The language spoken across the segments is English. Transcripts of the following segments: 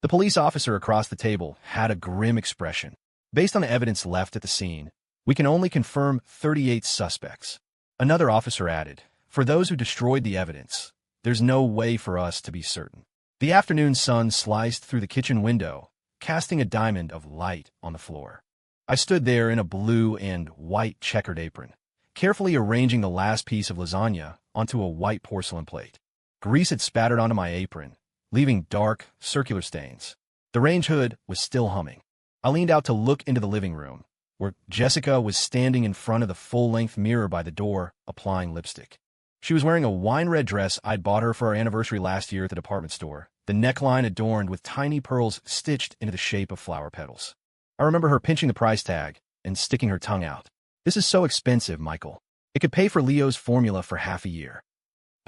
The police officer across the table had a grim expression. Based on the evidence left at the scene, we can only confirm 38 suspects. Another officer added, for those who destroyed the evidence, there's no way for us to be certain. The afternoon sun sliced through the kitchen window, casting a diamond of light on the floor. I stood there in a blue and white checkered apron, carefully arranging the last piece of lasagna onto a white porcelain plate. Grease had spattered onto my apron, leaving dark, circular stains. The range hood was still humming. I leaned out to look into the living room, where Jessica was standing in front of the full-length mirror by the door, applying lipstick. She was wearing a wine-red dress I'd bought her for our anniversary last year at the department store, the neckline adorned with tiny pearls stitched into the shape of flower petals. I remember her pinching the price tag and sticking her tongue out. This is so expensive, Michael. It could pay for Leo's formula for half a year.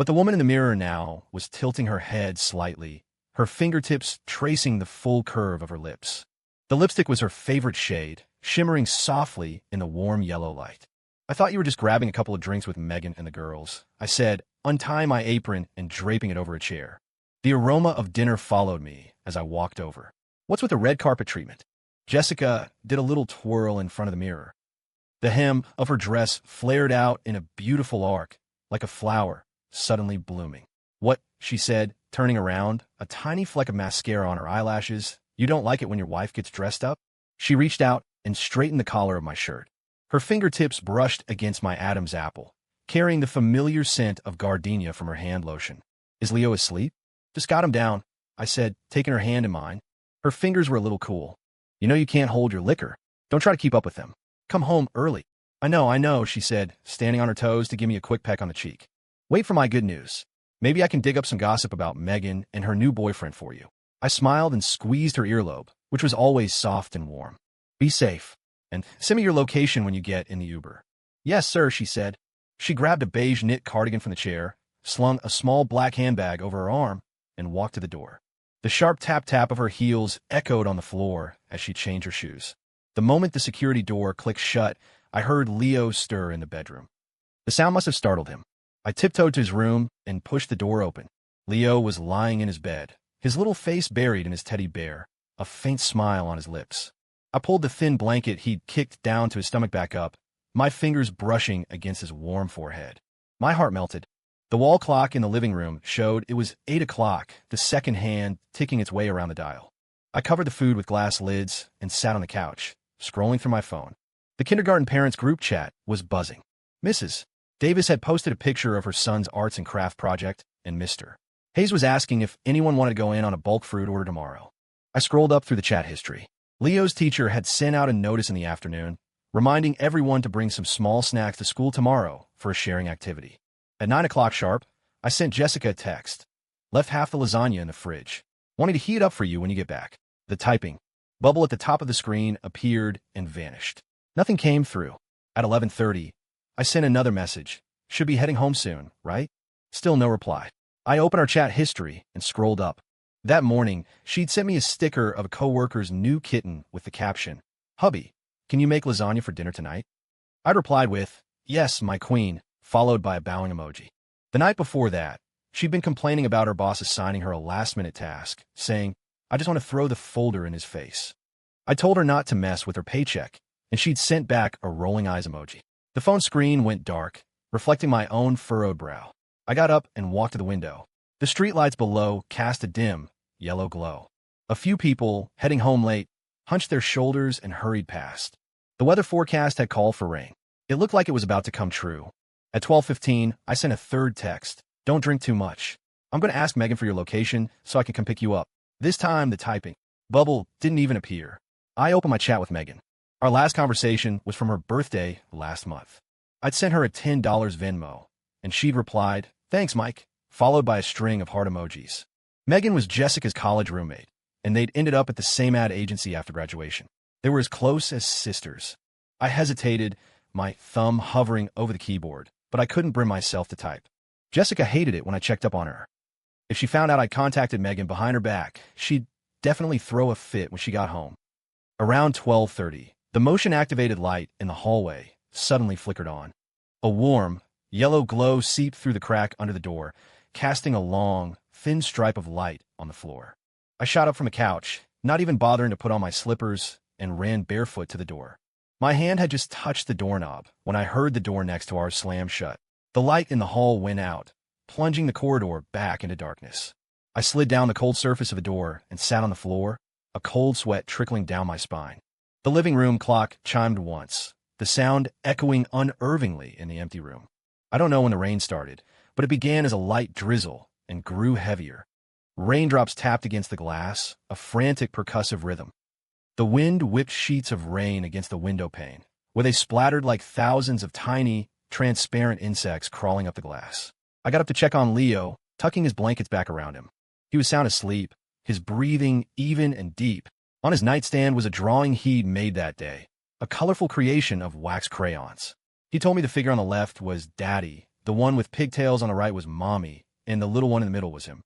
But the woman in the mirror now was tilting her head slightly, her fingertips tracing the full curve of her lips. The lipstick was her favorite shade, shimmering softly in the warm yellow light. I thought you were just grabbing a couple of drinks with Megan and the girls, I said, untying my apron and draping it over a chair. The aroma of dinner followed me as I walked over. What's with the red carpet treatment? Jessica did a little twirl in front of the mirror. The hem of her dress flared out in a beautiful arc, like a flower suddenly blooming. What, she said, turning around, a tiny fleck of mascara on her eyelashes. You don't like it when your wife gets dressed up? She reached out and straightened the collar of my shirt. Her fingertips brushed against my Adam's apple, carrying the familiar scent of gardenia from her hand lotion. Is Leo asleep? Just got him down, I said, taking her hand in mine. Her fingers were a little cool. You know you can't hold your liquor. Don't try to keep up with them. Come home early. I know, she said, standing on her toes to give me a quick peck on the cheek. Wait for my good news. Maybe I can dig up some gossip about Megan and her new boyfriend for you. I smiled and squeezed her earlobe, which was always soft and warm. Be safe, and send me your location when you get in the Uber. Yes, sir, she said. She grabbed a beige knit cardigan from the chair, slung a small black handbag over her arm, and walked to the door. The sharp tap-tap of her heels echoed on the floor as she changed her shoes. The moment the security door clicked shut, I heard Leo stir in the bedroom. The sound must have startled him. I tiptoed to his room and pushed the door open. Leo was lying in his bed, his little face buried in his teddy bear, a faint smile on his lips. I pulled the thin blanket he'd kicked down to his stomach back up, my fingers brushing against his warm forehead. My heart melted. The wall clock in the living room showed it was 8 o'clock, the second hand ticking its way around the dial. I covered the food with glass lids and sat on the couch, scrolling through my phone. The kindergarten parents group chat was buzzing. Mrs. Davis had posted a picture of her son's arts and craft project, and Mr. Hayes was asking if anyone wanted to go in on a bulk fruit order tomorrow. I scrolled up through the chat history. Leo's teacher had sent out a notice in the afternoon, reminding everyone to bring some small snacks to school tomorrow for a sharing activity. At 9 o'clock sharp, I sent Jessica a text. Left half the lasagna in the fridge. Wanting to heat it up for you when you get back. The typing bubble at the top of the screen appeared and vanished. Nothing came through. At 11:30, I sent another message. Should be heading home soon, right? Still no reply. I opened our chat history and scrolled up. That morning, she'd sent me a sticker of a coworker's new kitten with the caption, Hubby, can you make lasagna for dinner tonight? I'd replied with, yes, my queen, followed by a bowing emoji. The night before that, she'd been complaining about her boss assigning her a last-minute task, saying, I just want to throw the folder in his face. I told her not to mess with her paycheck, and she'd sent back a rolling eyes emoji. The phone screen went dark, reflecting my own furrowed brow. I got up and walked to the window. The streetlights below cast a dim, yellow glow. A few people, heading home late, hunched their shoulders and hurried past. The weather forecast had called for rain. It looked like it was about to come true. At 12:15, I sent a third text. Don't drink too much. I'm going to ask Megan for your location so I can come pick you up. This time, the typing bubble didn't even appear. I opened my chat with Megan. Our last conversation was from her birthday last month. I'd sent her a $10 Venmo, and she'd replied, thanks, Mike, followed by a string of heart emojis. Megan was Jessica's college roommate, and they'd ended up at the same ad agency after graduation. They were as close as sisters. I hesitated, my thumb hovering over the keyboard, but I couldn't bring myself to type. Jessica hated it when I checked up on her. If she found out I contacted Megan behind her back, she'd definitely throw a fit when she got home. Around 12:30, the motion-activated light in the hallway suddenly flickered on. A warm, yellow glow seeped through the crack under the door, casting a long, thin stripe of light on the floor. I shot up from the couch, not even bothering to put on my slippers, and ran barefoot to the door. My hand had just touched the doorknob when I heard the door next to ours slam shut. The light in the hall went out, plunging the corridor back into darkness. I slid down the cold surface of the door and sat on the floor, a cold sweat trickling down my spine. The living room clock chimed once, the sound echoing unervingly in the empty room. I don't know when the rain started, but it began as a light drizzle and grew heavier. Raindrops tapped against the glass, a frantic percussive rhythm. The wind whipped sheets of rain against the window pane, where they splattered like thousands of tiny, transparent insects crawling up the glass. I got up to check on Leo, tucking his blankets back around him. He was sound asleep, his breathing even and deep. On his nightstand was a drawing he'd made that day, a colorful creation of wax crayons. He told me the figure on the left was Daddy, the one with pigtails on the right was Mommy, and the little one in the middle was him.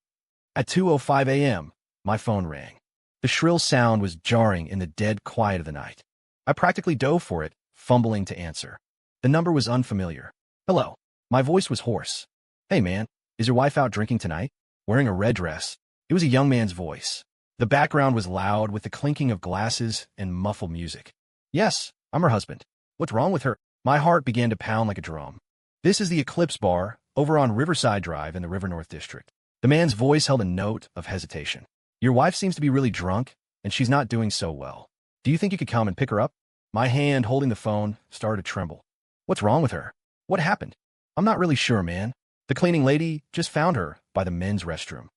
At 2:05 a.m., my phone rang. The shrill sound was jarring in the dead quiet of the night. I practically dove for it, fumbling to answer. The number was unfamiliar. Hello. My voice was hoarse. Hey man, is your wife out drinking tonight? Wearing a red dress. It was a young man's voice. The background was loud with the clinking of glasses and muffled music. Yes, I'm her husband. What's wrong with her? My heart began to pound like a drum. This is the Eclipse Bar, over on Riverside Drive in the River North District. The man's voice held a note of hesitation. Your wife seems to be really drunk, and she's not doing so well. Do you think you could come and pick her up? My hand holding the phone started to tremble. What's wrong with her? What happened? I'm not really sure, man. The cleaning lady just found her by the men's restroom.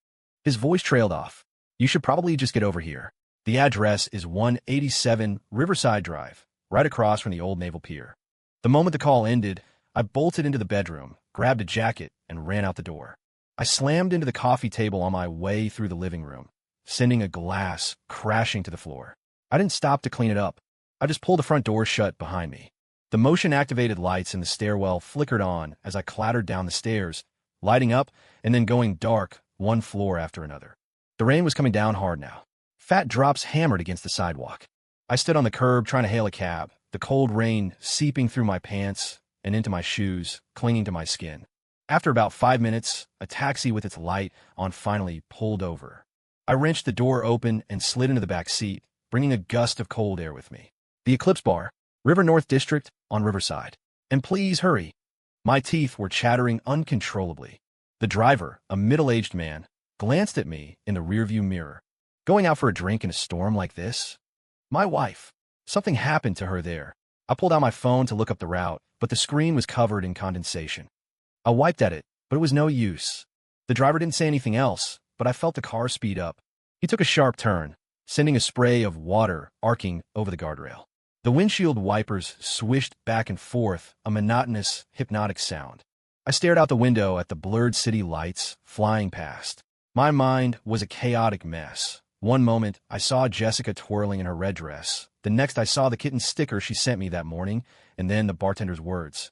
His voice trailed off. You should probably just get over here. The address is 187 Riverside Drive, right across from the old Naval Pier. The moment the call ended, I bolted into the bedroom, grabbed a jacket, and ran out the door. I slammed into the coffee table on my way through the living room, sending a glass crashing to the floor. I didn't stop to clean it up. I just pulled the front door shut behind me. The motion-activated lights in the stairwell flickered on as I clattered down the stairs, lighting up and then going dark one floor after another. The rain was coming down hard now. Fat drops hammered against the sidewalk. I stood on the curb trying to hail a cab, the cold rain seeping through my pants and into my shoes, clinging to my skin. After about 5 minutes, a taxi with its light on finally pulled over. I wrenched the door open and slid into the back seat, bringing a gust of cold air with me. The Eclipse Bar, River North District on Riverside. And please hurry. My teeth were chattering uncontrollably. The driver, a middle-aged man, glanced at me in the rearview mirror. Going out for a drink in a storm like this? My wife. Something happened to her there. I pulled out my phone to look up the route, but the screen was covered in condensation. I wiped at it, but it was no use. The driver didn't say anything else, but I felt the car speed up. He took a sharp turn, sending a spray of water arcing over the guardrail. The windshield wipers swished back and forth, a monotonous, hypnotic sound. I stared out the window at the blurred city lights flying past. My mind was a chaotic mess. One moment, I saw Jessica twirling in her red dress. The next, I saw the kitten sticker she sent me that morning, and then the bartender's words.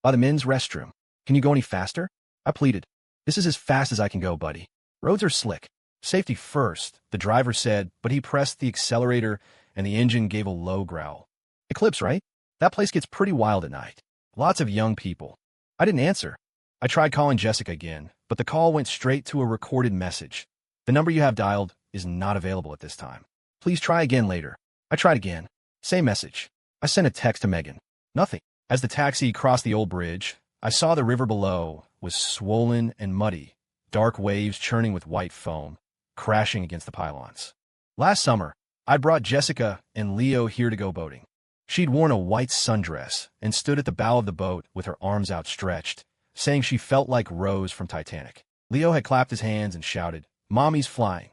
By the men's restroom. Can you go any faster? I pleaded. This is as fast as I can go, buddy. Roads are slick. Safety first, the driver said, but he pressed the accelerator and the engine gave a low growl. Eclipse, right? That place gets pretty wild at night. Lots of young people. I didn't answer. I tried calling Jessica again, but the call went straight to a recorded message. The number you have dialed is not available at this time. Please try again later. I tried again. Same message. I sent a text to Megan. Nothing. As the taxi crossed the old bridge, I saw the river below was swollen and muddy, dark waves churning with white foam, crashing against the pylons. Last summer, I brought Jessica and Leo here to go boating. She'd worn a white sundress and stood at the bow of the boat with her arms outstretched, saying she felt like Rose from Titanic. Leo had clapped his hands and shouted, "Mommy's flying."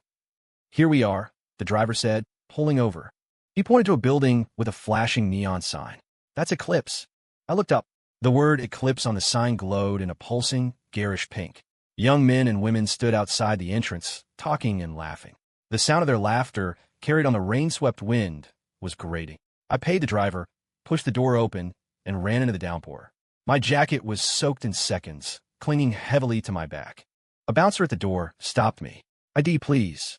Here we are, the driver said, pulling over. He pointed to a building with a flashing neon sign. That's Eclipse. I looked up. The word Eclipse on the sign glowed in a pulsing, garish pink. Young men and women stood outside the entrance, talking and laughing. The sound of their laughter, carried on the rain-swept wind, was grating. I paid the driver, pushed the door open, and ran into the downpour. My jacket was soaked in seconds, clinging heavily to my back. A bouncer at the door stopped me. ID, please.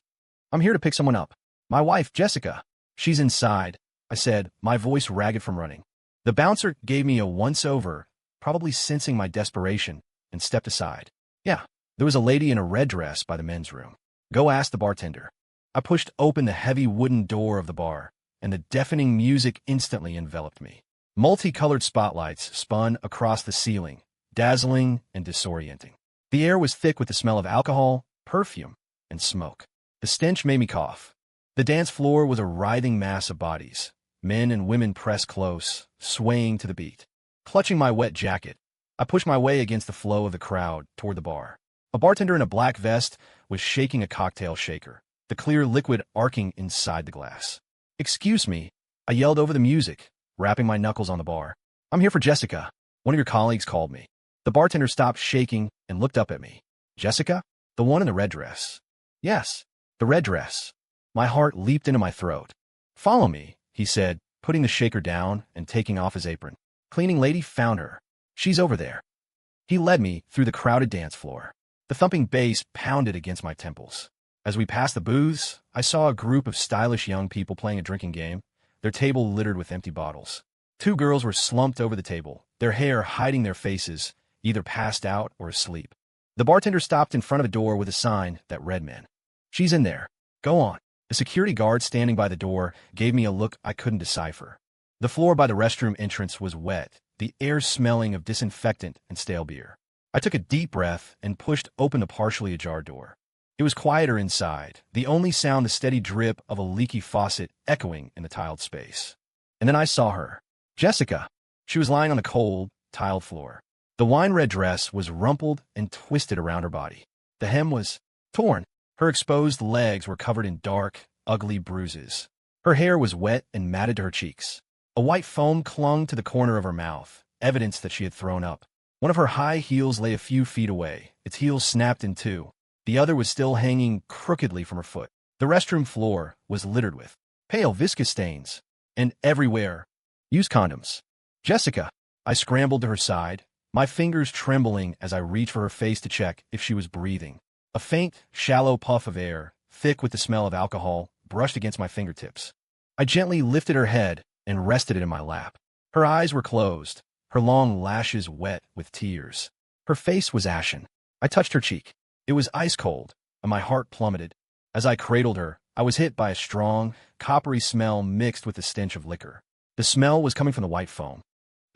I'm here to pick someone up. My wife, Jessica. She's inside, I said, my voice ragged from running. The bouncer gave me a once-over, probably sensing my desperation, and stepped aside. Yeah, there was a lady in a red dress by the men's room. Go ask the bartender. I pushed open the heavy wooden door of the bar, and the deafening music instantly enveloped me. Multicolored spotlights spun across the ceiling, dazzling and disorienting. The air was thick with the smell of alcohol, perfume, and smoke. The stench made me cough. The dance floor was a writhing mass of bodies, men and women pressed close, swaying to the beat. Clutching my wet jacket, I pushed my way against the flow of the crowd toward the bar. A bartender in a black vest was shaking a cocktail shaker, the clear liquid arcing inside the glass. "Excuse me," I yelled over the music, rapping my knuckles on the bar. "I'm here for Jessica. One of your colleagues called me." The bartender stopped shaking and looked up at me. "Jessica? The one in the red dress?" "Yes, the red dress." My heart leaped into my throat. "Follow me," he said, putting the shaker down and taking off his apron. "Cleaning lady found her. She's over there." He led me through the crowded dance floor. The thumping bass pounded against my temples. As we passed the booths, I saw a group of stylish young people playing a drinking game, their table littered with empty bottles. Two girls were slumped over the table, their hair hiding their faces, either passed out or asleep. The bartender stopped in front of a door with a sign that read "Men." "She's in there. Go on." The security guard standing by the door gave me a look I couldn't decipher. The floor by the restroom entrance was wet, the air smelling of disinfectant and stale beer. I took a deep breath and pushed open the partially ajar door. It was quieter inside, the only sound the steady drip of a leaky faucet echoing in the tiled space. And then I saw her. Jessica. She was lying on the cold, tiled floor. The wine-red dress was rumpled and twisted around her body. The hem was torn. Her exposed legs were covered in dark, ugly bruises. Her hair was wet and matted to her cheeks. A white foam clung to the corner of her mouth, evidence that she had thrown up. One of her high heels lay a few feet away, its heel snapped in two. The other was still hanging crookedly from her foot. The restroom floor was littered with pale, viscous stains, and everywhere, use condoms. "Jessica." I scrambled to her side, my fingers trembling as I reached for her face to check if she was breathing. A faint, shallow puff of air, thick with the smell of alcohol, brushed against my fingertips. I gently lifted her head and rested it in my lap. Her eyes were closed, her long lashes wet with tears. Her face was ashen. I touched her cheek. It was ice cold, and my heart plummeted. As I cradled her, I was hit by a strong, coppery smell mixed with the stench of liquor. The smell was coming from the white foam,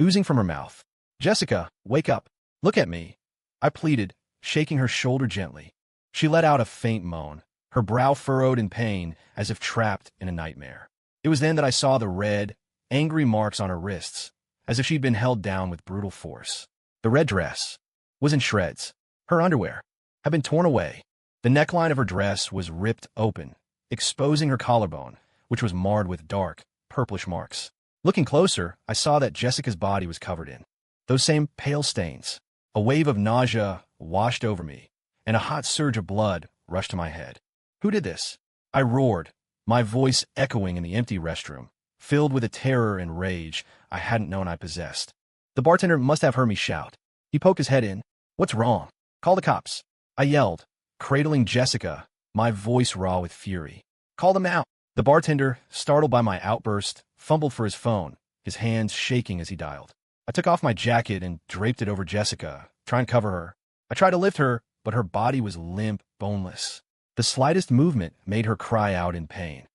oozing from her mouth. "Jessica, wake up. Look at me," I pleaded, shaking her shoulder gently. She let out a faint moan, her brow furrowed in pain as if trapped in a nightmare. It was then that I saw the red, angry marks on her wrists, as if she'd been held down with brutal force. The red dress was in shreds. Her underwear had been torn away. The neckline of her dress was ripped open, exposing her collarbone, which was marred with dark, purplish marks. Looking closer, I saw that Jessica's body was covered in those same pale stains. A wave of nausea washed over me, and a hot surge of blood rushed to my head. "Who did this?" I roared, my voice echoing in the empty restroom, filled with a terror and rage I hadn't known I possessed. The bartender must have heard me shout. He poked his head in. "What's wrong? Call the cops," I yelled, cradling Jessica, my voice raw with fury. "Call them out." The bartender, startled by my outburst, fumbled for his phone, his hands shaking as he dialed. I took off my jacket and draped it over Jessica, trying to cover her. I tried to lift her, but her body was limp, boneless. The slightest movement made her cry out in pain.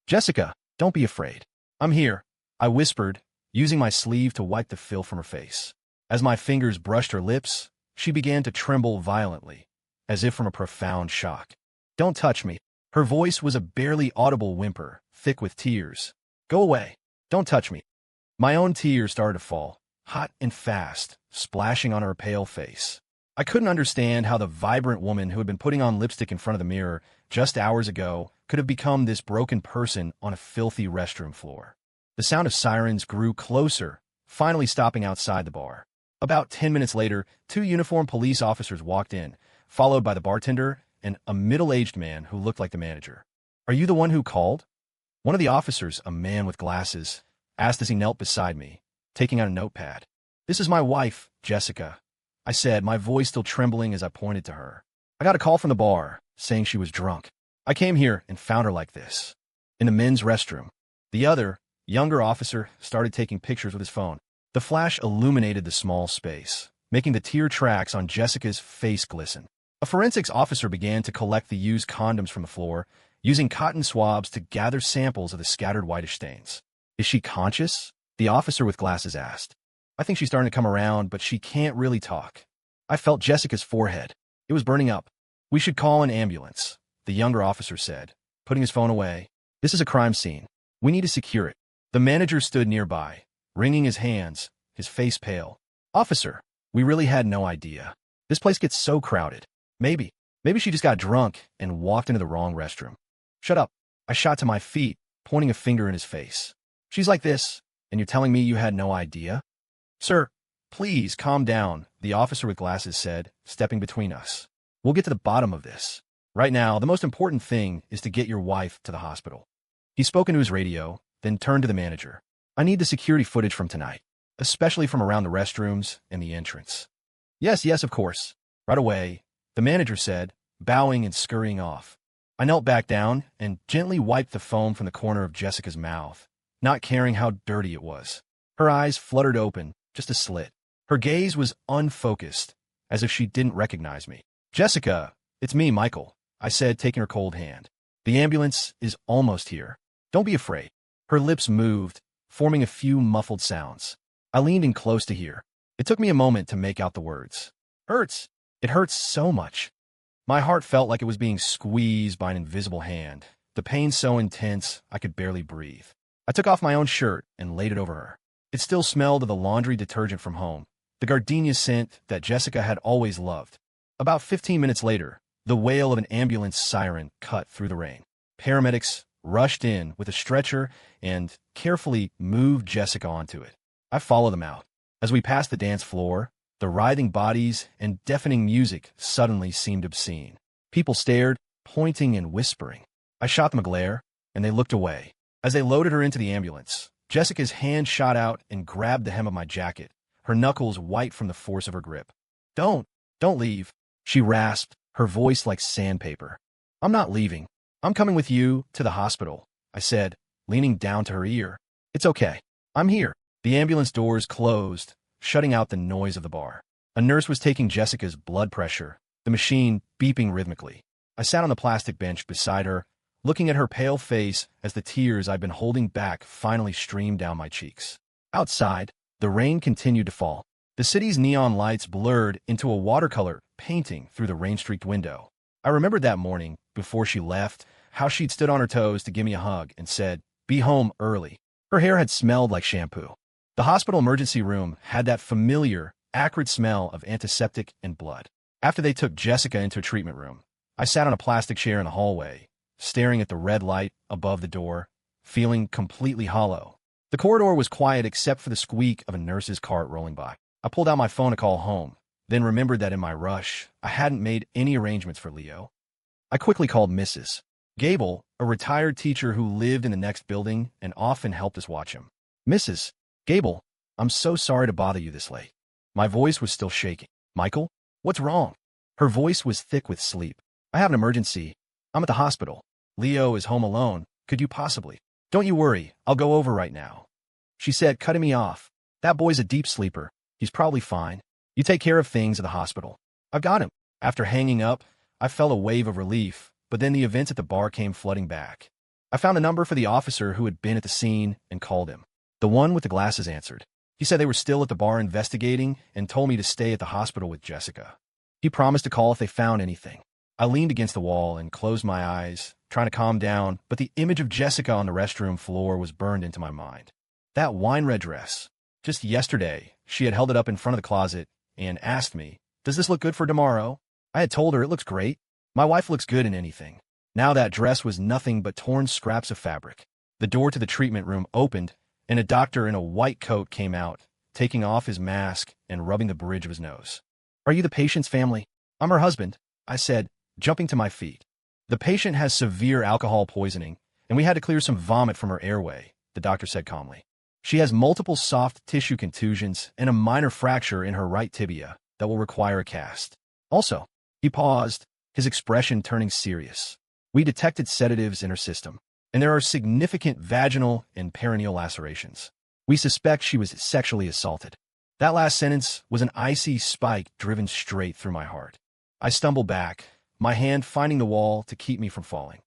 "Jessica, don't be afraid. I'm here," I whispered, using my sleeve to wipe the filth from her face. As my fingers brushed her lips, she began to tremble violently, as if from a profound shock. "Don't touch me." Her voice was a barely audible whimper, thick with tears. "Go away. Don't touch me." My own tears started to fall, hot and fast, splashing on her pale face. I couldn't understand how the vibrant woman who had been putting on lipstick in front of the mirror just hours ago could have become this broken person on a filthy restroom floor. The sound of sirens grew closer, finally stopping outside the bar. About 10 minutes later, 2 uniformed police officers walked in, followed by the bartender and a middle-aged man who looked like the manager. "Are you the one who called?" One of the officers, a man with glasses, asked as he knelt beside me, taking out a notepad. "This is my wife, Jessica," I said, my voice still trembling as I pointed to her. "I got a call from the bar, saying she was drunk. I came here and found her like this, in the men's restroom." The other, younger officer started taking pictures with his phone. The flash illuminated the small space, making the tear tracks on Jessica's face glisten. A forensics officer began to collect the used condoms from the floor, using cotton swabs to gather samples of the scattered whitish stains. Is she conscious? The officer with glasses asked. I think she's starting to come around, but she can't really talk. I felt Jessica's forehead. It was burning up. We should call an ambulance, the younger officer said, putting his phone away. This is a crime scene. We need to secure it. The manager stood nearby, wringing his hands, his face pale. Officer, we really had no idea. This place gets so crowded. Maybe she just got drunk and walked into the wrong restroom. Shut up. I shot to my feet, pointing a finger in his face. She's like this, and you're telling me you had no idea? Sir, please calm down, the officer with glasses said, stepping between us. We'll get to the bottom of this. Right now, the most important thing is to get your wife to the hospital. He spoke into his radio, then turned to the manager. I need the security footage from tonight, especially from around the restrooms and the entrance. Yes, of course. Right away, the manager said, bowing and scurrying off. I knelt back down and gently wiped the foam from the corner of Jessica's mouth, not caring how dirty it was. Her eyes fluttered open, just a slit. Her gaze was unfocused, as if she didn't recognize me. Jessica, it's me, Michael, I said, taking her cold hand. The ambulance is almost here. Don't be afraid. Her lips moved, forming a few muffled sounds. I leaned in close to hear. It took me a moment to make out the words. Hurts. It hurts so much. My heart felt like it was being squeezed by an invisible hand, the pain so intense I could barely breathe. I took off my own shirt and laid it over her. It still smelled of the laundry detergent from home, the gardenia scent that Jessica had always loved. About 15 minutes later, the wail of an ambulance siren cut through the rain. Paramedics rushed in with a stretcher and carefully moved Jessica onto it. I followed them out. As we passed the dance floor, the writhing bodies and deafening music suddenly seemed obscene. People stared, pointing and whispering. I shot them a glare, and they looked away. As they loaded her into the ambulance, Jessica's hand shot out and grabbed the hem of my jacket, her knuckles white from the force of her grip. Don't leave, she rasped, her voice like sandpaper. I'm not leaving. I'm coming with you to the hospital, I said, leaning down to her ear. It's okay. I'm here. The ambulance doors closed, shutting out the noise of the bar. A nurse was taking Jessica's blood pressure, the machine beeping rhythmically. I sat on the plastic bench beside her, looking at her pale face as the tears I'd been holding back finally streamed down my cheeks. Outside, the rain continued to fall. The city's neon lights blurred into a watercolor painting through the rain-streaked window. I remembered that morning, before she left, how she'd stood on her toes to give me a hug and said, "Be home early." Her hair had smelled like shampoo. The hospital emergency room had that familiar, acrid smell of antiseptic and blood. After they took Jessica into a treatment room, I sat on a plastic chair in the hallway, staring at the red light above the door, feeling completely hollow. The corridor was quiet except for the squeak of a nurse's cart rolling by. I pulled out my phone to call home, then remembered that in my rush, I hadn't made any arrangements for Leo. I quickly called Mrs. Gable, a retired teacher who lived in the next building and often helped us watch him. Mrs. Gable, I'm so sorry to bother you this late. My voice was still shaking. Michael, what's wrong? Her voice was thick with sleep. I have an emergency. I'm at the hospital. Leo is home alone. Could you possibly? Don't you worry. I'll go over right now. She said, cutting me off. That boy's a deep sleeper. He's probably fine. You take care of things at the hospital. I've got him. After hanging up, I felt a wave of relief, but then the events at the bar came flooding back. I found a number for the officer who had been at the scene and called him. The one with the glasses answered. He said they were still at the bar investigating and told me to stay at the hospital with Jessica. He promised to call if they found anything. I leaned against the wall and closed my eyes, trying to calm down, but the image of Jessica on the restroom floor was burned into my mind. That wine-red dress. Just yesterday, she had held it up in front of the closet and asked me, "Does this look good for tomorrow?" I had told her it looks great. My wife looks good in anything. Now that dress was nothing but torn scraps of fabric. The door to the treatment room opened, and a doctor in a white coat came out, taking off his mask and rubbing the bridge of his nose. "Are you the patient's family?" "I'm her husband," I said, jumping to my feet. "The patient has severe alcohol poisoning, and we had to clear some vomit from her airway," the doctor said calmly. "She has multiple soft tissue contusions and a minor fracture in her right tibia that will require a cast. Also," he paused, his expression turning serious, "we detected sedatives in her system, and there are significant vaginal and perineal lacerations. We suspect she was sexually assaulted." That last sentence was an icy spike driven straight through my heart. I stumbled back, my hand finding the wall to keep me from falling.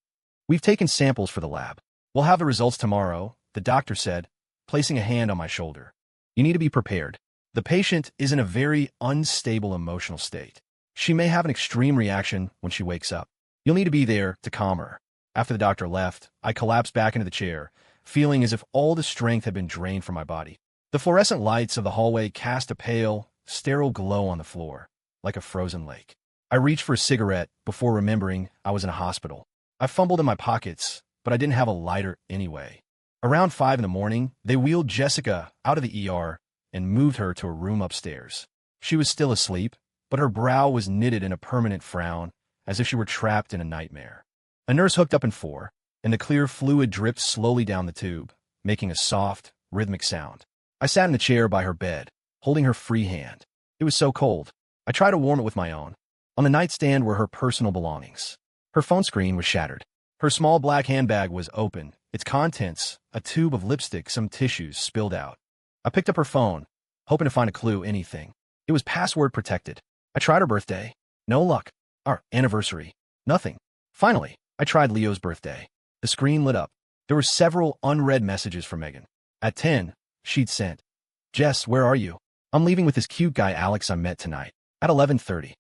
We've taken samples for the lab. We'll have the results tomorrow, the doctor said, placing a hand on my shoulder. You need to be prepared. The patient is in a very unstable emotional state. She may have an extreme reaction when she wakes up. You'll need to be there to calm her. After the doctor left, I collapsed back into the chair, feeling as if all the strength had been drained from my body. The fluorescent lights of the hallway cast a pale, sterile glow on the floor, like a frozen lake. I reached for a cigarette before remembering I was in a hospital. I fumbled in my pockets, but I didn't have a lighter anyway. Around 5 in the morning, they wheeled Jessica out of the ER and moved her to a room upstairs. She was still asleep, but her brow was knitted in a permanent frown, as if she were trapped in a nightmare. A nurse hooked up in 4, and the clear fluid dripped slowly down the tube, making a soft, rhythmic sound. I sat in the chair by her bed, holding her free hand. It was so cold. I tried to warm it with my own. On the nightstand were her personal belongings. Her phone screen was shattered. Her small black handbag was open, its contents, a tube of lipstick, some tissues, spilled out. I picked up her phone, hoping to find a clue, anything. It was password protected. I tried her birthday. No luck. Our anniversary. Nothing. Finally, I tried Leo's birthday. The screen lit up. There were several unread messages from Megan. At 10, she'd sent, "Jess, where are you? I'm leaving with this cute guy Alex I met tonight. At 11:30.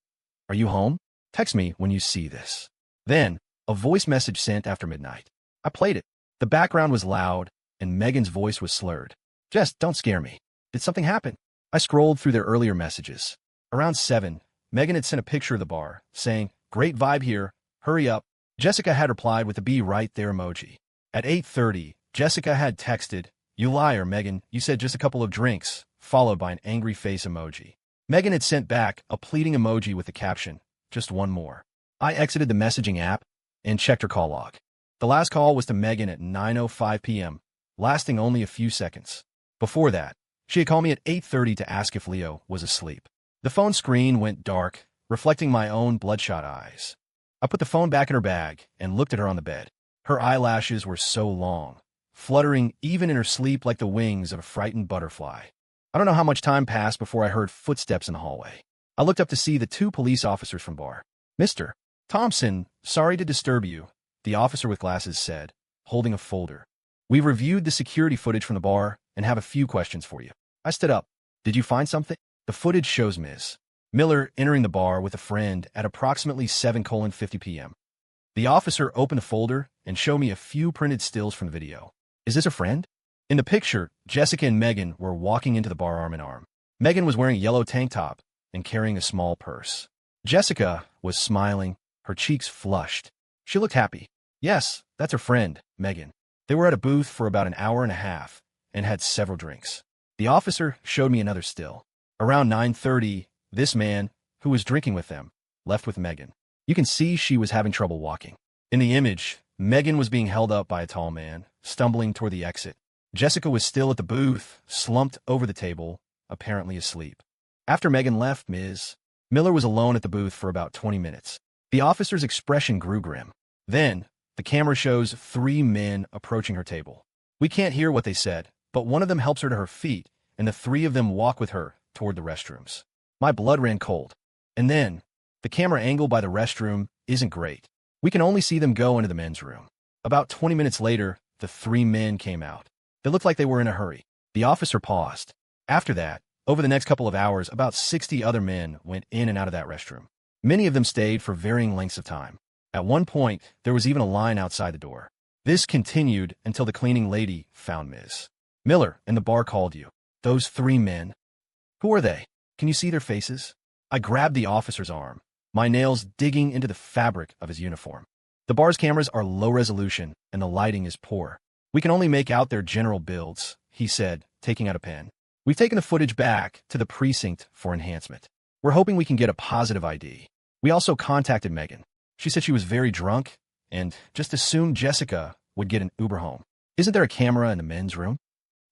Are you home? Text me when you see this." Then, a voice message sent after midnight. I played it. The background was loud, and Megan's voice was slurred. "Jess, don't scare me. Did something happen?" I scrolled through their earlier messages. Around 7, Megan had sent a picture of the bar, saying, "Great vibe here. Hurry up." Jessica had replied with a "be right there" emoji. At 8:30, Jessica had texted, "You liar, Megan. You said just a couple of drinks," followed by an angry face emoji. Megan had sent back a pleading emoji with the caption, "Just one more." I exited the messaging app and checked her call log. The last call was to Megan at 9:05 p.m., lasting only a few seconds. Before that, she had called me at 8:30 to ask if Leo was asleep. The phone screen went dark, reflecting my own bloodshot eyes. I put the phone back in her bag and looked at her on the bed. Her eyelashes were so long, fluttering even in her sleep like the wings of a frightened butterfly. I don't know how much time passed before I heard footsteps in the hallway. I looked up to see the 2 police officers from bar. "Mr. Thompson, sorry to disturb you," the officer with glasses said, holding a folder. "We've reviewed the security footage from the bar and have a few questions for you." I stood up. "Did you find something?" "The footage shows Ms. Miller entering the bar with a friend at approximately 7:50 p.m. The officer opened the folder and showed me a few printed stills from the video. "Is this a friend?" In the picture, Jessica and Megan were walking into the bar arm in arm. Megan was wearing a yellow tank top and carrying a small purse. Jessica was smiling, her cheeks flushed. She looked happy. "Yes, that's her friend, Megan." They were at a booth for about an hour and a half and had several drinks. The officer showed me another still. Around 9:30, this man, who was drinking with them, left with Megan. You can see she was having trouble walking. In the image, Megan was being held up by a tall man, stumbling toward the exit. Jessica was still at the booth, slumped over the table, apparently asleep. After Megan left, Ms. Miller was alone at the booth for about 20 minutes. The officer's expression grew grim. Then, the camera shows 3 men approaching her table. We can't hear what they said, but one of them helps her to her feet, and the 3 of them walk with her toward the restrooms. My blood ran cold. And then, the camera angle by the restroom isn't great. We can only see them go into the men's room. About 20 minutes later, the 3 men came out. They looked like they were in a hurry. The officer paused. After that, over the next couple of hours, about 60 other men went in and out of that restroom. Many of them stayed for varying lengths of time. At one point, there was even a line outside the door. This continued until the cleaning lady found Ms. Miller, and the bar called you. Those 3 men. Who are they? Can you see their faces? I grabbed the officer's arm, my nails digging into the fabric of his uniform. The bar's cameras are low resolution, and the lighting is poor. We can only make out their general builds, he said, taking out a pen. We've taken the footage back to the precinct for enhancement. We're hoping we can get a positive ID. We also contacted Megan. She said she was very drunk and just assumed Jessica would get an Uber home. Isn't there a camera in the men's room?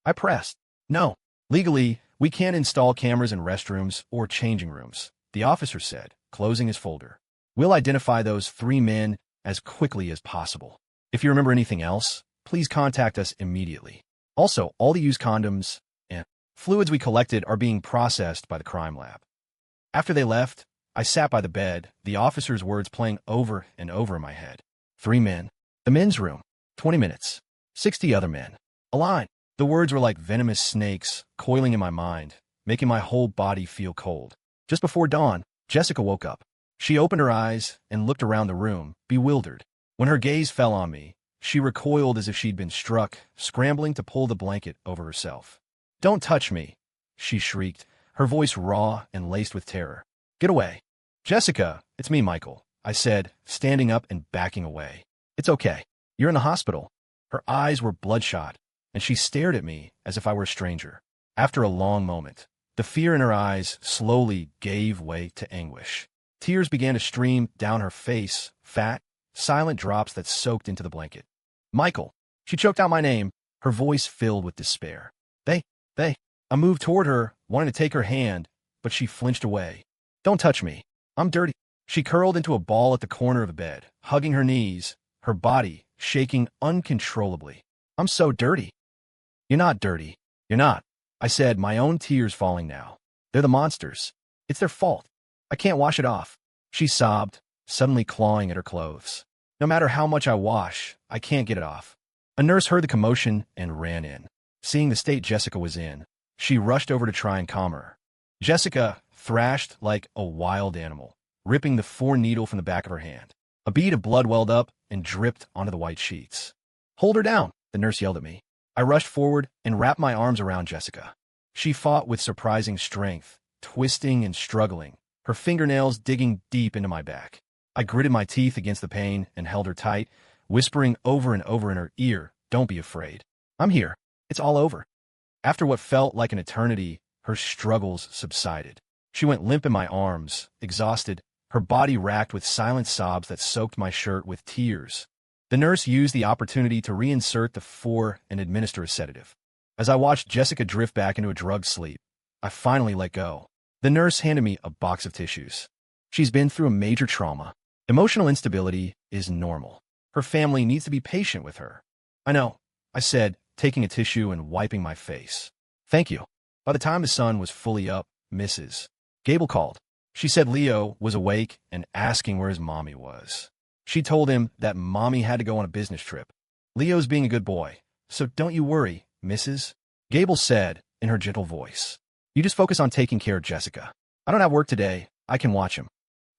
I pressed. No. Legally, we can't install cameras in restrooms or changing rooms, the officer said, closing his folder. We'll identify those 3 men as quickly as possible. If you remember anything else, please contact us immediately. Also, all the used condoms and fluids we collected are being processed by the crime lab. After they left, I sat by the bed, the officer's words playing over and over in my head. 3 men. The men's room. 20 minutes. 60 other men. A line. The words were like venomous snakes coiling in my mind, making my whole body feel cold. Just before dawn, Jessica woke up. She opened her eyes and looked around the room, bewildered. When her gaze fell on me, she recoiled as if she'd been struck, scrambling to pull the blanket over herself. "Don't touch me," she shrieked, her voice raw and laced with terror. "Get away." "Jessica, it's me, Michael," I said, standing up and backing away. "It's okay. You're in the hospital." Her eyes were bloodshot, and she stared at me as if I were a stranger. After a long moment, the fear in her eyes slowly gave way to anguish. Tears began to stream down her face, fat, silent drops that soaked into the blanket. "Michael." She choked out my name, her voice filled with despair. They. I moved toward her, wanting to take her hand, but she flinched away. "Don't touch me. I'm dirty." She curled into a ball at the corner of the bed, hugging her knees, her body shaking uncontrollably. "I'm so dirty." "You're not dirty. You're not," I said, my own tears falling now. "They're the monsters. It's their fault. I can't wash it off." She sobbed, suddenly clawing at her clothes. "No matter how much I wash, I can't get it off." A nurse heard the commotion and ran in. Seeing the state Jessica was in, she rushed over to try and calm her. Jessica thrashed like a wild animal, ripping the 4-needle from the back of her hand. A bead of blood welled up and dripped onto the white sheets. "Hold her down," the nurse yelled at me. I rushed forward and wrapped my arms around Jessica. She fought with surprising strength, twisting and struggling, her fingernails digging deep into my back. I gritted my teeth against the pain and held her tight, whispering over and over in her ear, "Don't be afraid. I'm here. It's all over." After what felt like an eternity, her struggles subsided. She went limp in my arms, exhausted, her body racked with silent sobs that soaked my shirt with tears. The nurse used the opportunity to reinsert the 4 and administer a sedative. As I watched Jessica drift back into a drugged sleep, I finally let go. The nurse handed me a box of tissues. "She's been through a major trauma. Emotional instability is normal. Her family needs to be patient with her." "I know," I said, taking a tissue and wiping my face. "Thank you." By the time the sun was fully up, Mrs. Gable called. She said Leo was awake and asking where his mommy was. She told him that mommy had to go on a business trip. "Leo's being a good boy, so don't you worry, Mrs. Gable said in her gentle voice. "You just focus on taking care of Jessica. I don't have work today. I can watch him."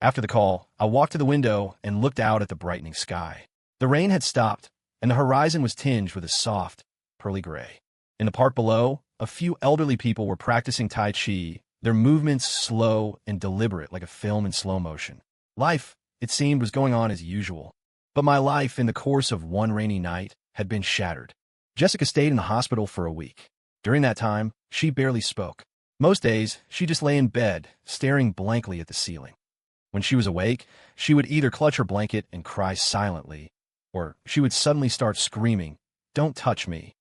After the call, I walked to the window and looked out at the brightening sky. The rain had stopped, and the horizon was tinged with a soft, pearly gray. In the park below, a few elderly people were practicing Tai Chi, their movements slow and deliberate like a film in slow motion. Life, it seemed, was going on as usual. But my life in the course of one rainy night had been shattered. Jessica stayed in the hospital for a week. During that time, she barely spoke. Most days, she just lay in bed, staring blankly at the ceiling. When she was awake, she would either clutch her blanket and cry silently, or she would suddenly start screaming, "Don't touch me."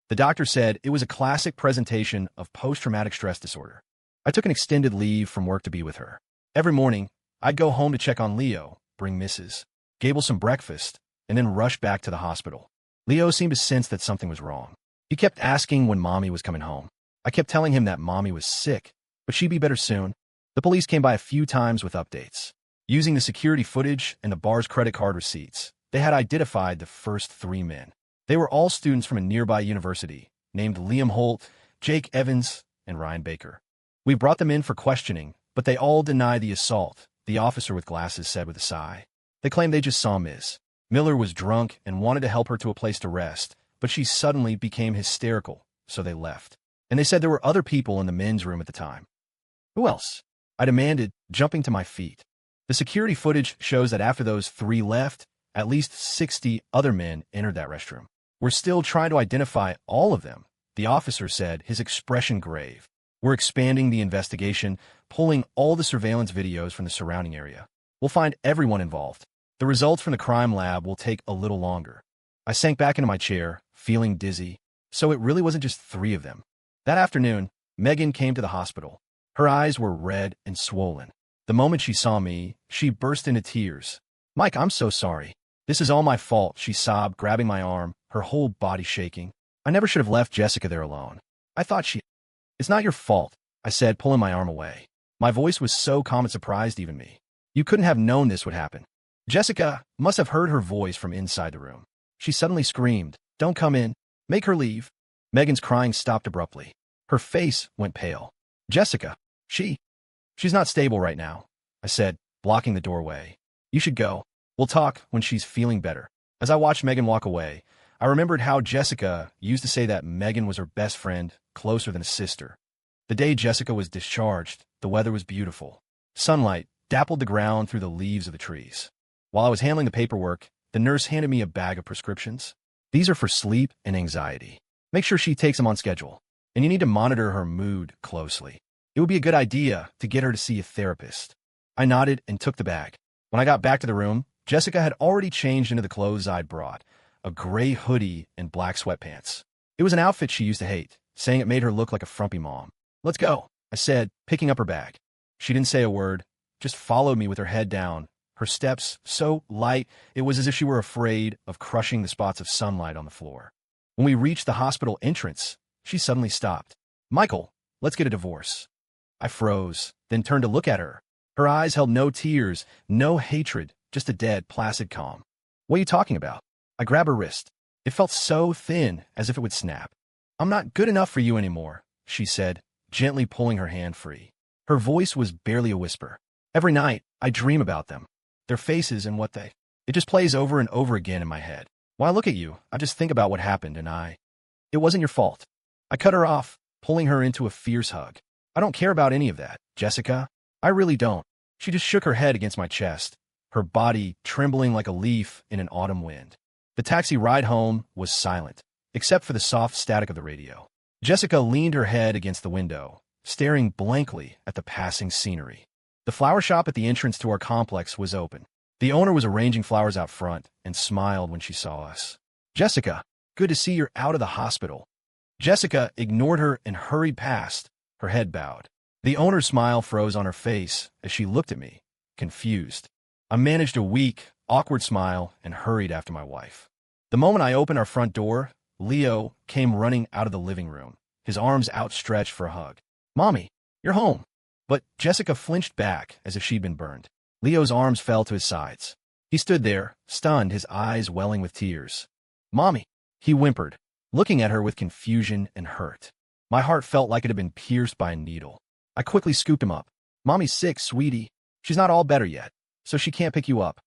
The doctor said it was a classic presentation of post-traumatic stress disorder. I took an extended leave from work to be with her. Every morning, I'd go home to check on Leo, bring Mrs. Gable some breakfast, and then rush back to the hospital. Leo seemed to sense that something was wrong. He kept asking when mommy was coming home. I kept telling him that mommy was sick, but she'd be better soon. The police came by a few times with updates. Using the security footage and the bar's credit card receipts, they had identified the first 3 men. They were all students from a nearby university, named Liam Holt, Jake Evans, and Ryan Baker. We brought them in for questioning, but they all denied the assault, the officer with glasses said with a sigh. They claimed they just saw Ms. Miller was drunk and wanted to help her to a place to rest, but she suddenly became hysterical, so they left. And they said there were other people in the men's room at the time. "Who else?" I demanded, jumping to my feet. The security footage shows that after those 3 left, at least 60 other men entered that restroom. "We're still trying to identify all of them," the officer said, his expression grave. "We're expanding the investigation, pulling all the surveillance videos from the surrounding area. We'll find everyone involved. The results from the crime lab will take a little longer." I sank back into my chair, feeling dizzy. So it really wasn't just 3 of them. That afternoon, Megan came to the hospital. Her eyes were red and swollen. The moment she saw me, she burst into tears. "Mike, I'm so sorry. This is all my fault," she sobbed, grabbing my arm, her whole body shaking. "I never should have left Jessica there alone. I thought she—" "It's not your fault," I said, pulling my arm away. My voice was so calm it surprised even me. "You couldn't have known this would happen." Jessica must have heard her voice from inside the room. She suddenly screamed, "Don't come in. Make her leave." Megan's crying stopped abruptly. Her face went pale. "Jessica, she's not stable right now," I said, blocking the doorway. "You should go. We'll talk when she's feeling better." As I watched Megan walk away, I remembered how Jessica used to say that Megan was her best friend, closer than a sister. The day Jessica was discharged, the weather was beautiful. Sunlight dappled the ground through the leaves of the trees. While I was handling the paperwork, the nurse handed me a bag of prescriptions. "These are for sleep and anxiety. Make sure she takes them on schedule. And you need to monitor her mood closely. It would be a good idea to get her to see a therapist." I nodded and took the bag. When I got back to the room, Jessica had already changed into the clothes I'd brought, a gray hoodie and black sweatpants. It was an outfit she used to hate, saying it made her look like a frumpy mom. "Let's go," I said, picking up her bag. She didn't say a word, just followed me with her head down, her steps so light it was as if she were afraid of crushing the spots of sunlight on the floor. When we reached the hospital entrance, she suddenly stopped. "Michael, let's get a divorce." I froze, then turned to look at her. Her eyes held no tears, no hatred, just a dead, placid calm. "What are you talking about?" I grabbed her wrist. It felt so thin, as if it would snap. "I'm not good enough for you anymore," she said, gently pulling her hand free. Her voice was barely a whisper. "Every night, I dream about them. Their faces and what they... It just plays over and over again in my head. When I look at you, I just think about what happened and It wasn't your fault." I cut her off, pulling her into a fierce hug. "I don't care about any of that, Jessica. I really don't." She just shook her head against my chest, her body trembling like a leaf in an autumn wind. The taxi ride home was silent, except for the soft static of the radio. Jessica leaned her head against the window, staring blankly at the passing scenery. The flower shop at the entrance to our complex was open. The owner was arranging flowers out front and smiled when she saw us. "Jessica, good to see you're out of the hospital." Jessica ignored her and hurried past, her head bowed. The owner's smile froze on her face as she looked at me, confused. I managed a weak, awkward smile and hurried after my wife. The moment I opened our front door, Leo came running out of the living room, his arms outstretched for a hug. "Mommy, you're home." But Jessica flinched back as if she'd been burned. Leo's arms fell to his sides. He stood there, stunned, his eyes welling with tears. "Mommy," he whimpered, looking at her with confusion and hurt. My heart felt like it had been pierced by a needle. I quickly scooped him up. "Mommy's sick, sweetie. She's not all better yet, so she can't pick you up."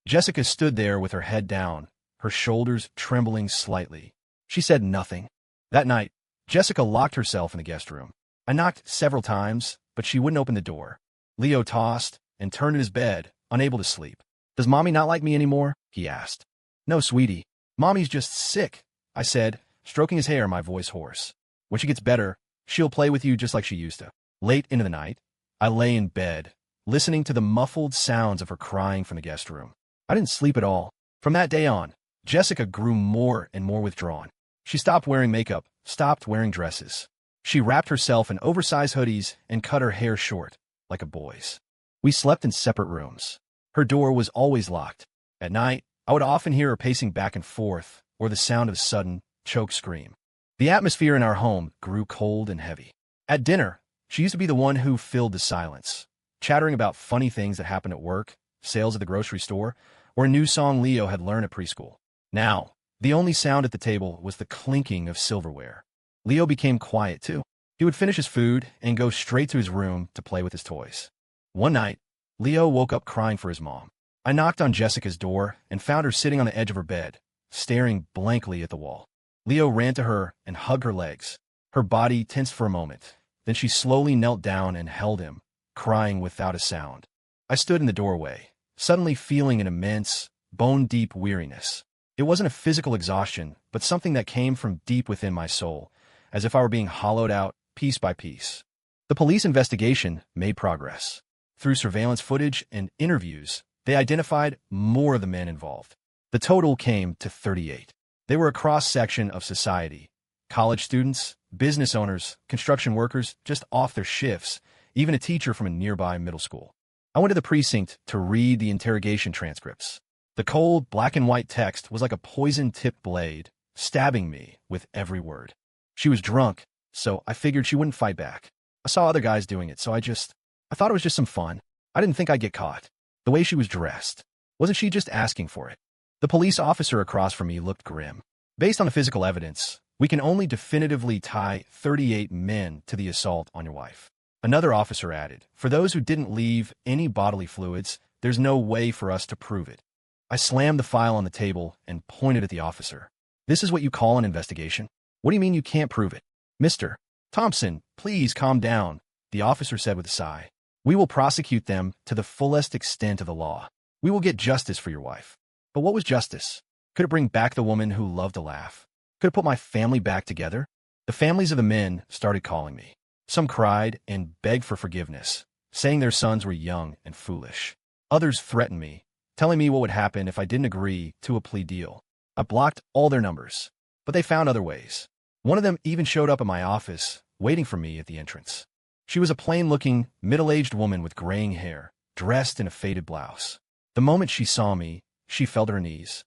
Jessica stood there with her head down, her shoulders trembling slightly. She said nothing. That night, Jessica locked herself in the guest room. I knocked several times, but she wouldn't open the door. Leo tossed and turned in his bed, unable to sleep. "Does Mommy not like me anymore?" he asked. "No, sweetie. Mommy's just sick," I said, stroking his hair, my voice hoarse. "When she gets better, she'll play with you just like she used to." Late into the night, I lay in bed, listening to the muffled sounds of her crying from the guest room. I didn't sleep at all. From that day on, Jessica grew more and more withdrawn. She stopped wearing makeup, stopped wearing dresses. She wrapped herself in oversized hoodies and cut her hair short, like a boy's. We slept in separate rooms. Her door was always locked. At night, I would often hear her pacing back and forth, or the sound of a sudden, choked scream. The atmosphere in our home grew cold and heavy. At dinner, she used to be the one who filled the silence, chattering about funny things that happened at work, sales at the grocery store, or a new song Leo had learned at preschool. Now, the only sound at the table was the clinking of silverware. Leo became quiet, too. He would finish his food and go straight to his room to play with his toys. One night, Leo woke up crying for his mom. I knocked on Jessica's door and found her sitting on the edge of her bed, staring blankly at the wall. Leo ran to her and hugged her legs. Her body tensed for a moment. Then she slowly knelt down and held him, crying without a sound. I stood in the doorway, suddenly feeling an immense, bone-deep weariness. It wasn't a physical exhaustion, but something that came from deep within my soul, as if I were being hollowed out piece by piece. The police investigation made progress. Through surveillance footage and interviews, they identified more of the men involved. The total came to 38. They were a cross-section of society. College students, business owners, construction workers just off their shifts, even a teacher from a nearby middle school. I went to the precinct to read the interrogation transcripts. The cold, black and white text was like a poison-tipped blade, stabbing me with every word. She was drunk, so I figured she wouldn't fight back. I saw other guys doing it, so I thought it was just some fun. I didn't think I'd get caught. The way she was dressed. Wasn't she just asking for it? The police officer across from me looked grim. Based on the physical evidence, we can only definitively tie 38 men to the assault on your wife. Another officer added, for those who didn't leave any bodily fluids, there's no way for us to prove it. I slammed the file on the table and pointed at the officer. This is what you call an investigation? What do you mean you can't prove it? Mr. Thompson, please calm down, the officer said with a sigh. We will prosecute them to the fullest extent of the law. We will get justice for your wife. But what was justice? Could it bring back the woman who loved to laugh? Could it put my family back together? The families of the men started calling me. Some cried and begged for forgiveness, saying their sons were young and foolish. Others threatened me, telling me what would happen if I didn't agree to a plea deal. I blocked all their numbers, but they found other ways. One of them even showed up at my office, waiting for me at the entrance. She was a plain-looking, middle-aged woman with graying hair, dressed in a faded blouse. The moment she saw me, she fell to her knees.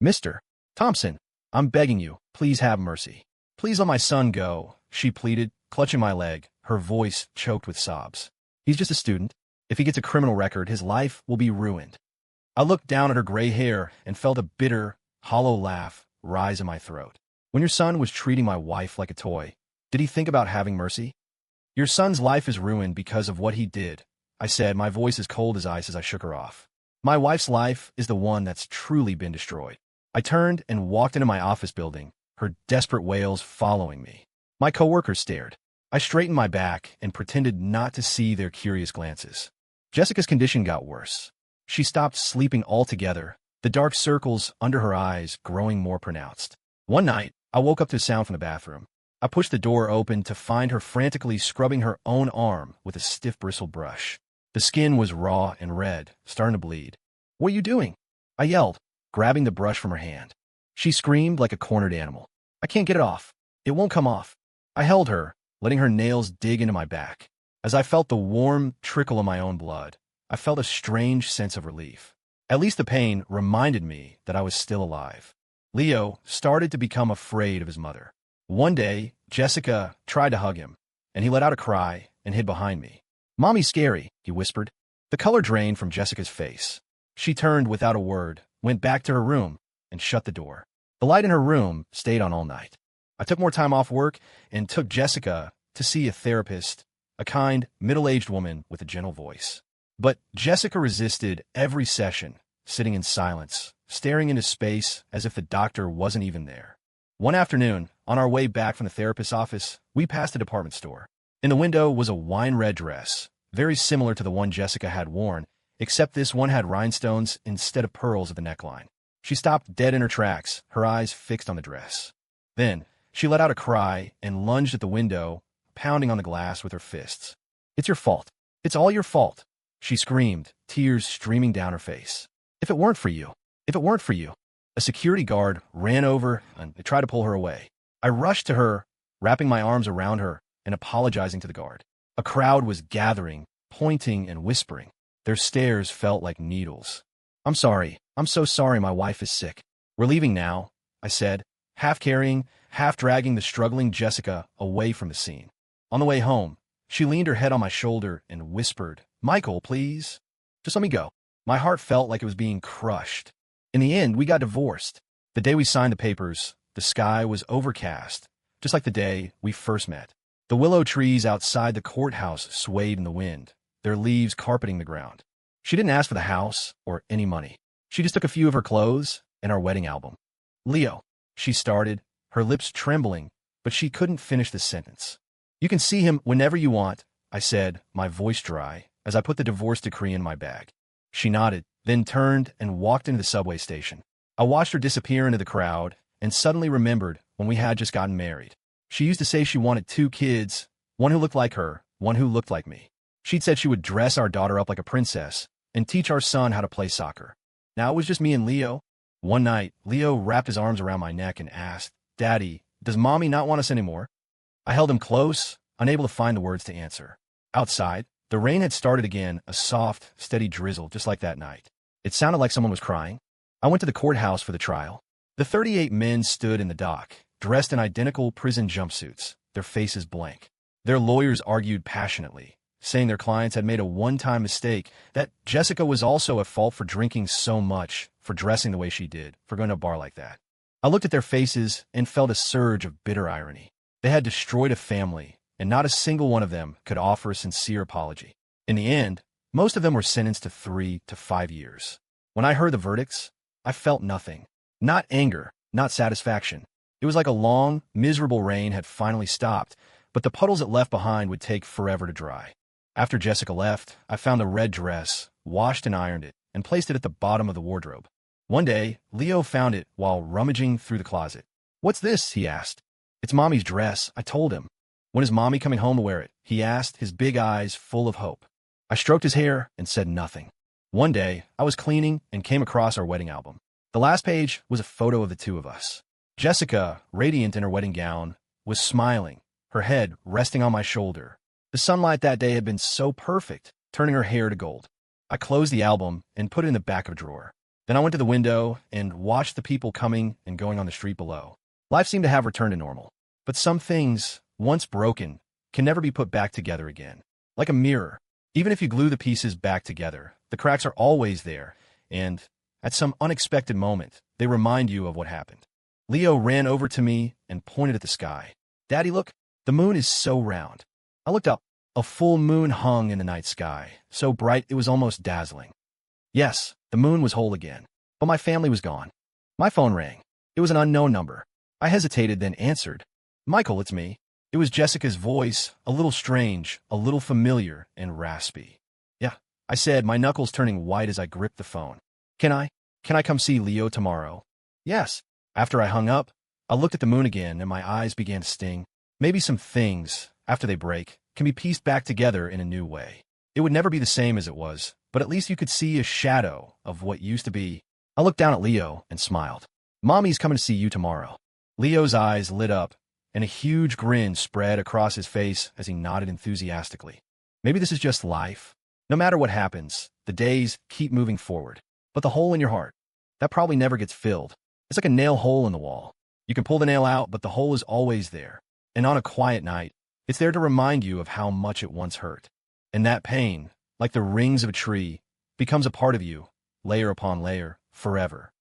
Mr. Thompson, I'm begging you, please have mercy. Please let my son go, she pleaded, clutching my leg, her voice choked with sobs. He's just a student. If he gets a criminal record, his life will be ruined. I looked down at her gray hair and felt a bitter, hollow laugh rise in my throat. When your son was treating my wife like a toy, did he think about having mercy? Your son's life is ruined because of what he did, I said, my voice as cold as ice as I shook her off. My wife's life is the one that's truly been destroyed. I turned and walked into my office building, her desperate wails following me. My coworkers stared. I straightened my back and pretended not to see their curious glances. Jessica's condition got worse. She stopped sleeping altogether, the dark circles under her eyes growing more pronounced. One night, I woke up to a sound from the bathroom. I pushed the door open to find her frantically scrubbing her own arm with a stiff bristled brush. The skin was raw and red, starting to bleed. What are you doing? I yelled, grabbing the brush from her hand. She screamed like a cornered animal. I can't get it off. It won't come off. I held her, letting her nails dig into my back. As I felt the warm trickle of my own blood, I felt a strange sense of relief. At least the pain reminded me that I was still alive. Leo started to become afraid of his mother. One day, Jessica tried to hug him, and he let out a cry and hid behind me. Mommy's scary, he whispered. The color drained from Jessica's face. She turned without a word, went back to her room, and shut the door. The light in her room stayed on all night. I took more time off work and took Jessica to see a therapist, a kind, middle-aged woman with a gentle voice. But Jessica resisted every session, sitting in silence, staring into space as if the doctor wasn't even there. One afternoon, on our way back from the therapist's office, we passed a department store. In the window was a wine-red dress, very similar to the one Jessica had worn, except this one had rhinestones instead of pearls at the neckline. She stopped dead in her tracks, her eyes fixed on the dress. Then, she let out a cry and lunged at the window, pounding on the glass with her fists. It's your fault. It's all your fault, she screamed, tears streaming down her face. If it weren't for you. If it weren't for you. A security guard ran over and tried to pull her away. I rushed to her, wrapping my arms around her and apologizing to the guard. A crowd was gathering, pointing and whispering. Their stares felt like needles. I'm sorry. I'm so sorry my wife is sick. We're leaving now, I said, half carrying, half dragging the struggling Jessica away from the scene. On the way home, she leaned her head on my shoulder and whispered, Michael, please. Just let me go. My heart felt like it was being crushed. In the end, we got divorced. The day we signed the papers, the sky was overcast, just like the day we first met. The willow trees outside the courthouse swayed in the wind, their leaves carpeting the ground. She didn't ask for the house or any money. She just took a few of her clothes and our wedding album. Leo, she started, her lips trembling, but she couldn't finish the sentence. You can see him whenever you want, I said, my voice dry, as I put the divorce decree in my bag. She nodded, then turned and walked into the subway station. I watched her disappear into the crowd and suddenly remembered when we had just gotten married. She used to say she wanted 2 kids, one who looked like her, one who looked like me. She'd said she would dress our daughter up like a princess and teach our son how to play soccer. Now it was just me and Leo. One night, Leo wrapped his arms around my neck and asked, Daddy, does Mommy not want us anymore? I held him close, unable to find the words to answer. Outside, the rain had started again, a soft, steady drizzle just like that night. It sounded like someone was crying. I went to the courthouse for the trial. The 38 men stood in the dock, dressed in identical prison jumpsuits, their faces blank. Their lawyers argued passionately, saying their clients had made a one-time mistake, that Jessica was also at fault for drinking so much, for dressing the way she did, for going to a bar like that. I looked at their faces and felt a surge of bitter irony. They had destroyed a family, and not a single one of them could offer a sincere apology. In the end, most of them were sentenced to 3 to 5 years. When I heard the verdicts, I felt nothing. Not anger, not satisfaction. It was like a long, miserable rain had finally stopped, but the puddles it left behind would take forever to dry. After Jessica left, I found the red dress, washed and ironed it, and placed it at the bottom of the wardrobe. One day, Leo found it while rummaging through the closet. "What's this?" he asked. "It's Mommy's dress," I told him. "When is Mommy coming home to wear it?" he asked, his big eyes full of hope. I stroked his hair and said nothing. One day, I was cleaning and came across our wedding album. The last page was a photo of the two of us. Jessica, radiant in her wedding gown, was smiling, her head resting on my shoulder. The sunlight that day had been so perfect, turning her hair to gold. I closed the album and put it in the back of a drawer. Then I went to the window and watched the people coming and going on the street below. Life seemed to have returned to normal. But some things, once broken, can never be put back together again. Like a mirror. Even if you glue the pieces back together, the cracks are always there, and at some unexpected moment, they remind you of what happened. Leo ran over to me and pointed at the sky. "Daddy, look, the moon is so round." I looked up. A full moon hung in the night sky, so bright it was almost dazzling. Yes, the moon was whole again, but my family was gone. My phone rang. It was an unknown number. I hesitated, then answered. "Michael, it's me." It was Jessica's voice, a little strange, a little familiar, and raspy. "Yeah," I said, my knuckles turning white as I gripped the phone. Can I come see Leo tomorrow?" "Yes." After I hung up, I looked at the moon again, and my eyes began to sting. Maybe some things, after they break, can be pieced back together in a new way. It would never be the same as it was, but at least you could see a shadow of what used to be. I looked down at Leo and smiled. "Mommy's coming to see you tomorrow." Leo's eyes lit up, and a huge grin spread across his face as he nodded enthusiastically. Maybe this is just life. No matter what happens, the days keep moving forward. But the hole in your heart, that probably never gets filled. It's like a nail hole in the wall. You can pull the nail out, but the hole is always there. And on a quiet night, it's there to remind you of how much it once hurt. And that pain, like the rings of a tree, becomes a part of you, layer upon layer, forever.